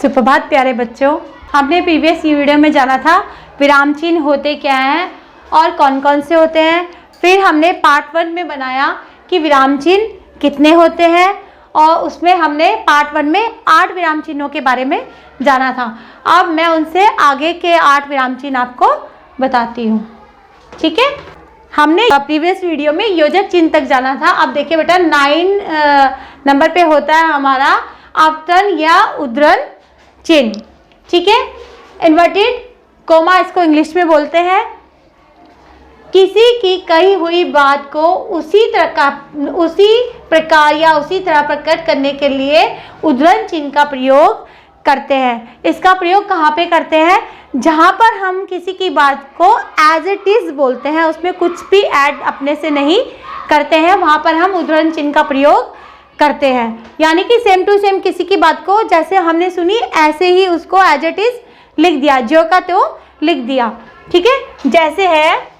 सुप्रभात प्यारे बच्चों। हमने प्रीवियस वीडियो में जाना था विराम चिन्ह होते क्या हैं और कौन कौन से होते हैं। फिर हमने पार्ट 1 में बनाया कि विराम चिन्ह कितने होते हैं और उसमें हमने पार्ट 1 में 8 विराम चिन्हों के बारे में जाना था। अब मैं उनसे आगे के 8 विराम चिन्ह आपको बताती हूँ, ठीक है। हमने प्रीवियस वीडियो में योजक चिन्ह तक जाना था। अब देखिए बेटा 9 नंबर पे होता है हमारा अवतरण या उद्धरण चिन्ह, ठीक है। इन्वर्टेड कोमा इसको इंग्लिश में बोलते हैं। किसी की कही हुई बात को उसी प्रकार या उसी तरह प्रकट करने के लिए उद्धरण चिन्ह का प्रयोग करते हैं। इसका प्रयोग कहाँ पे करते हैं? जहाँ पर हम किसी की बात को एज इट इज बोलते हैं, उसमें कुछ भी ऐड अपने से नहीं करते हैं, वहाँ पर हम उद्धरण चिन्ह का प्रयोग करते हैं। यानी कि सेम टू सेम किसी की बात को जैसे हमने सुनी ऐसे ही उसको एज इट इज लिख दिया, जो का तो लिख दिया, ठीक है। जैसे है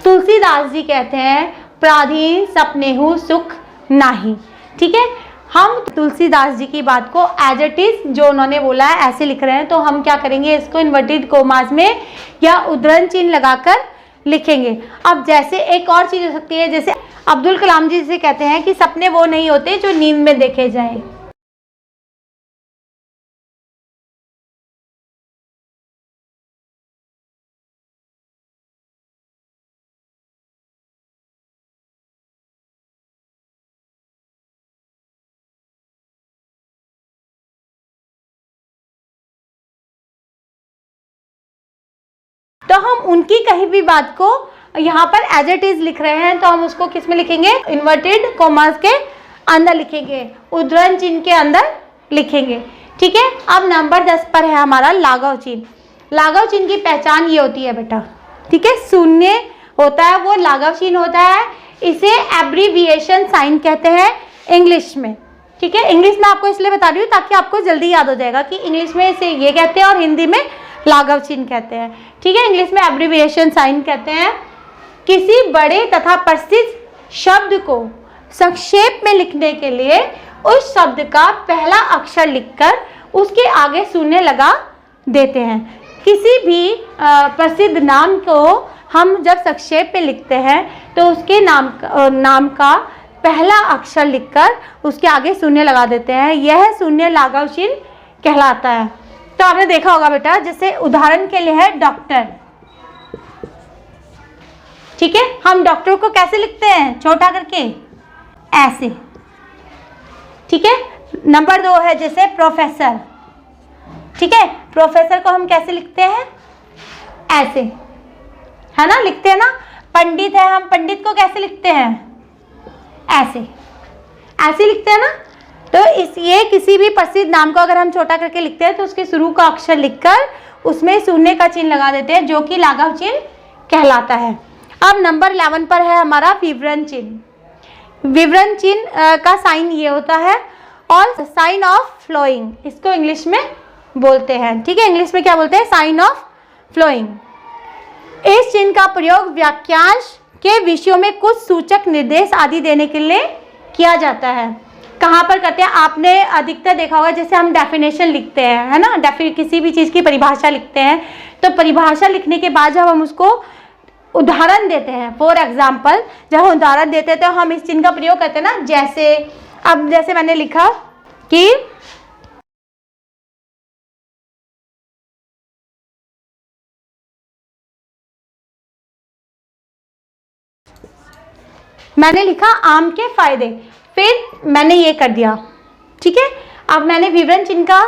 तुलसीदास जी कहते हैं प्राधीन सपनेहु सुख नाही, ठीक है। हम तुलसीदास जी की बात को एज इट इज जो उन्होंने बोला है ऐसे लिख रहे हैं, तो हम क्या करेंगे, इसको इन्वर्टेड कोमास में या उद्धरण चिन्ह लगाकर लिखेंगे। अब जैसे एक और चीज हो सकती है, जैसे अब्दुल कलाम जी से कहते हैं कि सपने वो नहीं होते जो नींद में देखे जाएं। तो हम उनकी कही भी बात को यहाँ पर एज इट इज लिख रहे हैं, तो हम उसको किस में लिखेंगे? इन्वर्टेड कोमास के अंदर लिखेंगे, उद्धरण चिन्ह के अंदर लिखेंगे, ठीक है। अब नंबर 10 पर है हमारा लाघव चिन्ह। लाघव चिन्ह की पहचान ये होती है बेटा, ठीक है। शून्य होता है वो लाघव चिन्ह होता है। इसे एब्रीविएशन साइन कहते हैं इंग्लिश में, ठीक है। इंग्लिश में आपको इसलिए बता रही हूँ ताकि आपको जल्दी याद हो जाएगा कि इंग्लिश में इसे ये कहते हैं और हिंदी में लाघव चिन्ह कहते हैं, ठीक है। इंग्लिश में एब्रीविएशन साइन कहते हैं। किसी बड़े तथा प्रसिद्ध शब्द को संक्षेप में लिखने के लिए उस शब्द का पहला अक्षर लिखकर उसके आगे शून्य लगा देते हैं। किसी भी प्रसिद्ध नाम को हम जब संक्षेप में लिखते हैं तो उसके नाम का पहला अक्षर लिखकर उसके आगे शून्य लगा देते हैं। यह शून्य लाघव चिन्ह कहलाता है। तो आपने देखा होगा बेटा, जैसे उदाहरण के लिए है डॉक्टर, ठीक है। हम डॉक्टर को कैसे लिखते हैं? छोटा करके ऐसे, ठीक है। नंबर 2 है जैसे प्रोफेसर, ठीक है। प्रोफेसर को हम कैसे लिखते हैं? ऐसे, है ना, लिखते हैं ना। पंडित है, हम पंडित को कैसे लिखते हैं? ऐसे, ऐसे लिखते हैं ना। तो ये किसी भी प्रसिद्ध नाम को अगर हम छोटा करके लिखते हैं तो उसके शुरू का अक्षर लिखकर उसमें शून्य का चिन्ह लगा देते हैं, जो कि लाघव चिन्ह कहलाता है। अब नंबर 11 पर है हमारा विवरण चिन्ह। विवरण चिन्ह का साइन ये होता है और साइन ऑफ फ्लोइंग इसको इंग्लिश में बोलते हैं, ठीक है। इंग्लिश में क्या बोलते हैं? Sign off flowing. इस चिन्ह का प्रयोग वाक्यांश के विषयों में कुछ सूचक निर्देश आदि देने के लिए किया जाता है। कहाँ पर करते हैं? आपने अधिकतर देखा होगा, जैसे हम डेफिनेशन लिखते हैं, है ना, किसी भी चीज़ की परिभाषा लिखते हैं, तो परिभाषा लिखने के बाद जब हम उसको उदाहरण देते हैं, फॉर एग्जाम्पल जब हम उदाहरण देते हैं तो हम इस चिन्ह का प्रयोग करते हैं ना। जैसे अब जैसे मैंने लिखा कि मैंने लिखा आम के फायदे, फिर मैंने ये कर दिया, ठीक है। अब मैंने विवरण चिन्ह का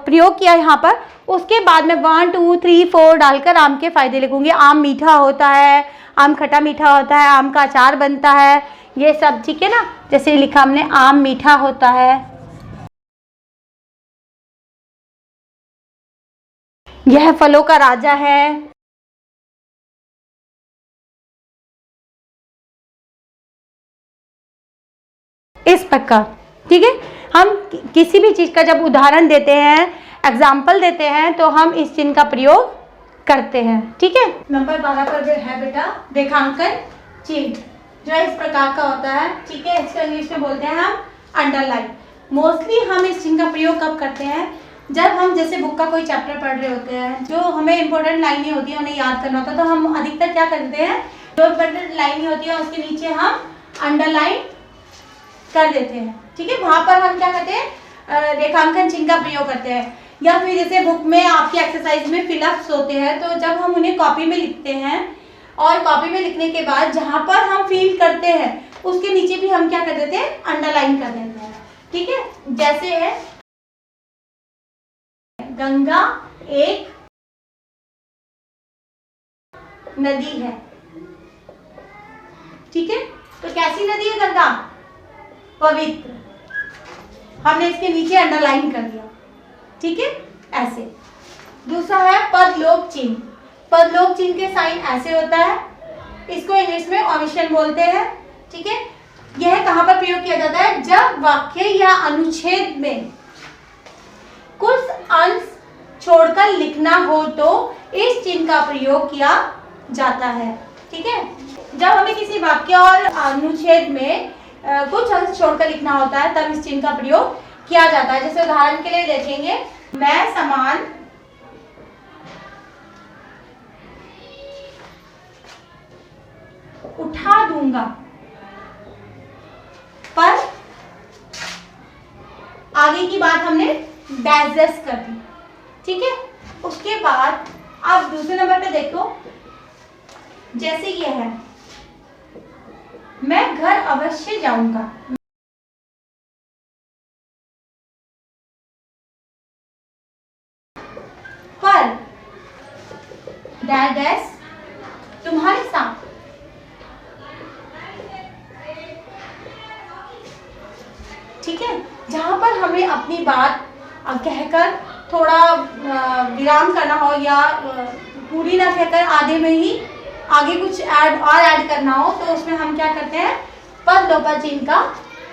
प्रयोग किया यहाँ पर, उसके बाद में 1 2 3 4 डालकर आम के फायदे लिखूंगी। आम मीठा होता है, आम खट्टा मीठा होता है, आम का अचार बनता है, ये सब, ठीक है ना। जैसे लिखा हमने आम मीठा होता है, यह फलों का राजा है, इस प्रकार। ठीक है, हम किसी भी चीज़ का जब उदाहरण देते हैं, एग्जाम्पल देते हैं, तो हम इस चिन्ह का प्रयोग करते हैं। ठीक है, नंबर 12 पर जो है बेटा रेखांकन चिन्ह, जो इस प्रकार का होता है। ठीक है, इसको इंग्लिश में बोलते हैं हम अंडरलाइन। मोस्टली हम इस चिन्ह का प्रयोग कब करते हैं, जब हम जैसे बुक का कोई चैप्टर पढ़ रहे होते हैं, जो हमें इंपॉर्टेंट लाइनें होती है उन्हें याद करना होता है, तो हम अधिकतर क्या करते हैं, जो इंपॉर्टेंट लाइनें होती है उसके नीचे हम अंडरलाइन कर देते हैं। ठीक है, वहां पर हम क्या करते हैं, रेखांकन चिन्ह का प्रयोग करते हैं। या फिर जैसे बुक में आपकी एक्सरसाइज में फिलअप्स होते हैं, तो जब हम उन्हें कॉपी में लिखते हैं और कॉपी में लिखने के बाद जहां पर हम फिल करते हैं उसके नीचे भी हम क्या कर देते हैं, अंडरलाइन कर देते हैं। ठीक है, जैसे है गंगा एक नदी है। ठीक है, तो कैसी नदी है गंगा, पवित्र, हमने इसके नीचे अंडरलाइन कर दिया। ठीक है, ऐसे। दूसरा है पदलोप चिन्ह। पदलोप चिन्ह के साइन ऐसे होता है, इसको इंग्लिश में ओमिशन बोलते हैं। ठीक है, यह कहां पर प्रयोग किया जाता है, जब वाक्य या अनुच्छेद में कुछ अंश छोड़कर लिखना हो तो इस चिन्ह का प्रयोग किया जाता है। ठीक है, जब हमें किसी वाक्य और अनुच्छेद में कुछ अंश छोड़कर लिखना होता है तब इस चिन्ह का प्रयोग किया जाता है। जैसे उदाहरण के लिए देखेंगे, मैं सामान उठा दूंगा, पर आगे की बात हमने डैश कर दी। ठीक है, उसके बाद आप दूसरे नंबर पे देखो, जैसे ये है, मैं घर अवश्य जाऊंगा, पर डैश तुम्हारे साथ। ठीक है, जहां पर हमें अपनी बात कहकर थोड़ा विराम करना हो या पूरी ना कहकर आधे में ही आगे कुछ ऐड करना हो, तो उसमें हम क्या करते हैं, पदलोपा चिन्ह का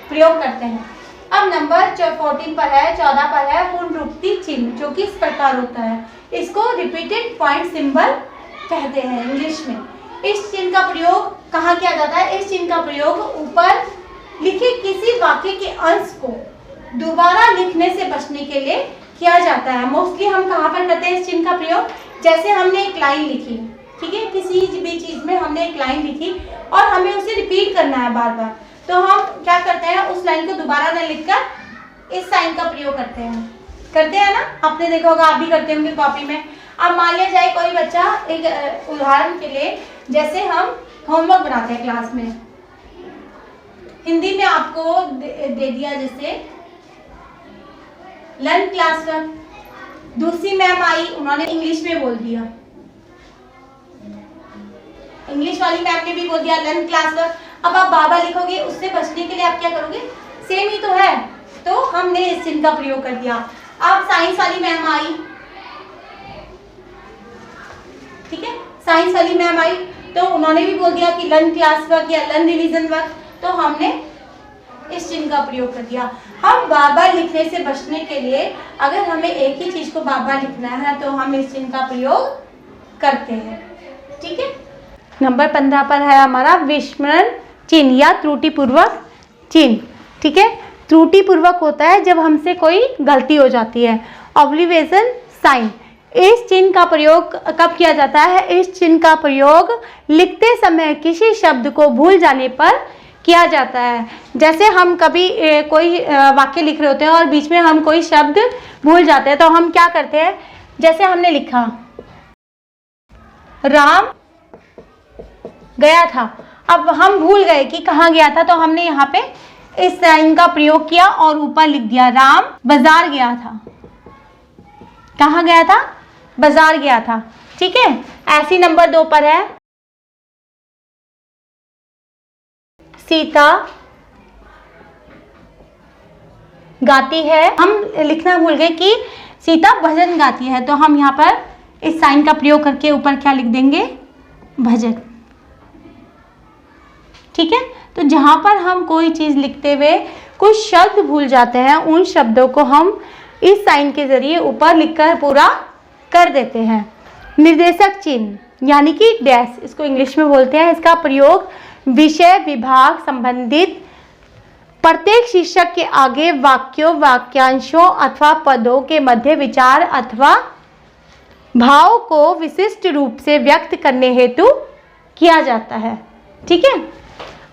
प्रयोग करते हैं। अब नंबर 14 पर है, 14 पर है पुनरुक्ति चिन्ह, जो कि इस प्रकार होता है। इसको रिपीटेड पॉइंट सिंबल कहते हैं इंग्लिश में। इस चिन्ह का प्रयोग कहाँ किया जाता है, इस चिन्ह का प्रयोग ऊपर लिखे किसी वाक्य के अंश को दोबारा लिखने से बचने के लिए किया जाता है। मोस्टली हम कहाँ पर करते हैं इस चिन्ह का प्रयोग, जैसे हमने एक लाइन लिखी, ठीक है, किसी भी चीज में हमने एक लाइन लिखी और हमें उसे रिपीट करना है बार बार, तो हम क्या करते हैं, उस लाइन को दोबारा न लिखकर इस साइन का प्रयोग करते हैं ना, आपने देखा होगा, आप भी करते होंगे कॉपी में। अब मान लिया जाए कोई बच्चा, एक उदाहरण के लिए, जैसे हम होमवर्क बनाते हैं क्लास में, हिंदी में आपको दे दिया जैसे लर्न क्लास वर्क, दूसरी मैम आई, उन्होंने इंग्लिश में बोल दिया, इंग्लिश वाली मैम ने भी बोल दिया लर्न क्लास वर्क। अब आप बाबा लिखोगे, उससे बचने के लिए आप क्या करोगे, सेम ही तो है, तो हमने इस चिन्ह का प्रयोग कर दिया। अब साइंस वाली मैम आई, ठीक है, साइंस वाली मैम आई, तो उन्होंने भी बोल दिया कि लर्न क्लास वर्क या लर्न रिवीजन वर्क, तो हमने इस चिन्ह का प्रयोग कर दिया। हम बार बार लिखने से बचने के लिए अगर हमें एक ही चीज को बार बार लिखना है तो हम इस चिन्ह का प्रयोग करते हैं। ठीक है, नंबर 15 पर है हमारा विस्मरण चिन्ह या त्रुटिपूर्वक चिन्ह। ठीक है, त्रुटिपूर्वक होता है जब हमसे कोई गलती हो जाती है, ऑब्लिविएशन साइन। इस चिन्ह का प्रयोग कब किया जाता है, इस चिन्ह का प्रयोग लिखते समय किसी शब्द को भूल जाने पर किया जाता है। जैसे हम कभी कोई वाक्य लिख रहे होते हैं और बीच में हम कोई शब्द भूल जाते हैं, तो हम क्या करते हैं, जैसे हमने लिखा राम गया था, अब हम भूल गए कि कहाँ गया था, तो हमने यहाँ पे इस साइन का प्रयोग किया और ऊपर लिख दिया राम बाजार गया था। कहाँ गया था, बाजार गया था। ठीक है, ऐसी नंबर 2 पर है सीता गाती है। हम लिखना भूल गए कि सीता भजन गाती है, तो हम यहाँ पर इस साइन का प्रयोग करके ऊपर क्या लिख देंगे, भजन। ठीक है, तो जहाँ पर हम कोई चीज़ लिखते हुए कुछ शब्द भूल जाते हैं, उन शब्दों को हम इस साइन के जरिए ऊपर लिखकर पूरा कर देते हैं। निर्देशक चिन्ह यानी कि डैश, इसको इंग्लिश में बोलते हैं। इसका प्रयोग विषय, विभाग, संबंधित प्रत्येक शीर्षक के आगे वाक्यों, वाक्यांशों अथवा पदों के मध्य विचार अथवा भाव को विशिष्ट रूप से व्यक्त करने हेतु किया जाता है। ठीक है।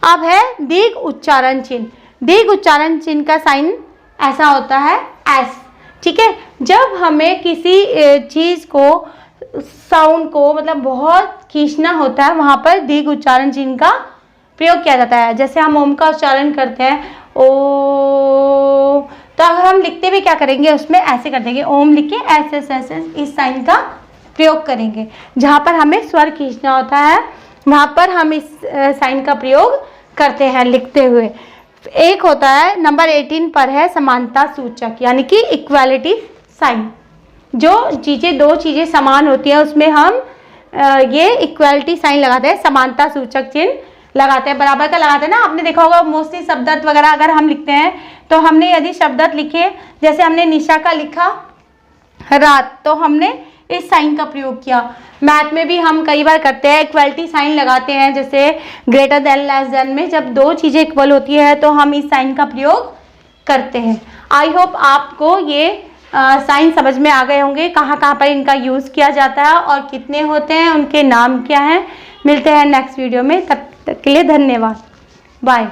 अब है दीर्घ उच्चारण चिन्ह। दीर्घ उच्चारण चिन्ह का साइन ऐसा होता है एस। ठीक है। जब हमें किसी चीज़ को, साउंड को मतलब बहुत खींचना होता है, वहाँ पर दीर्घ उच्चारण चिन्ह का प्रयोग किया जाता है। जैसे हम ओम का उच्चारण करते हैं ओ, तो अगर हम लिखते भी क्या करेंगे, उसमें ऐसे कर देंगे, ओम लिख के ऐसे ऐसे इस साइन का प्रयोग करेंगे। जहाँ पर हमें स्वर खींचना होता है वहाँ पर हम इस साइन का प्रयोग करते हैं लिखते हुए। एक होता है नंबर 18 पर है समानता सूचक यानी कि इक्वालिटी साइन। जो चीज़ें, दो चीज़ें समान होती हैं उसमें हम ये इक्वालिटी साइन लगाते हैं, समानता सूचक चिन्ह लगाते हैं, बराबर का लगाते हैं ना। आपने देखा होगा मोस्टली शब्दार्थ वगैरह अगर हम लिखते हैं तो हमने यदि शब्दार्थ लिखे, जैसे हमने निशा का लिखा रात, तो हमने इस साइन का प्रयोग किया। मैथ में भी हम कई बार करते हैं, इक्वलिटी साइन लगाते हैं, जैसे ग्रेटर देन, लेस देन में जब दो चीज़ें इक्वल होती है तो हम इस साइन का प्रयोग करते हैं। आई होप आपको ये साइन समझ में आ गए होंगे, कहाँ कहाँ पर इनका यूज़ किया जाता है और कितने होते हैं, उनके नाम क्या हैं। मिलते हैं नेक्स्ट वीडियो में, तब तक के लिए धन्यवाद, बाय।